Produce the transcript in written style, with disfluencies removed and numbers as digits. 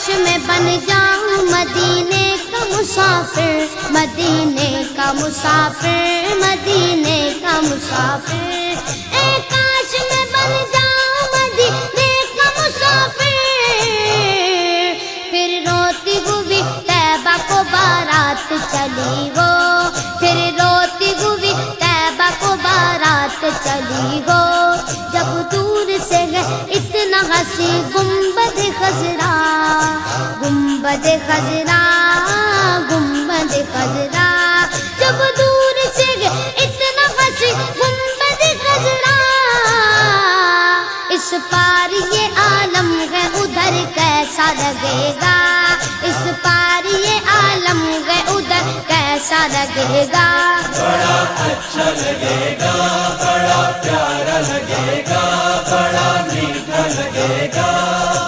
کاش میں بن جاؤں مدینے کا مسافر، مدینے کا مسافر، مدینے کا مسافر، اے کاش میں بن جاؤں مدینے کا مسافر، پھر روتی ہوئی طیبہ کو بارات چلی ہو، پھر روتی ہوئی طیبہ کو بارات چلی ہو، جب دور سے ہے اتنا ہنسی گنبد خضرا، گنبد خضرا، گنبد خضرا، جب دور سے ہے اتنا ہنسی گنبد خضرا، اس پار یہ عالم ہے ادھر کیسا لگے گا، اس پار یہ عالم ہے ادھر کیسا لگے گا، بڑا اچھا لگے گا، بڑا پیارا لگے گا، بڑا میٹھا لگے گا۔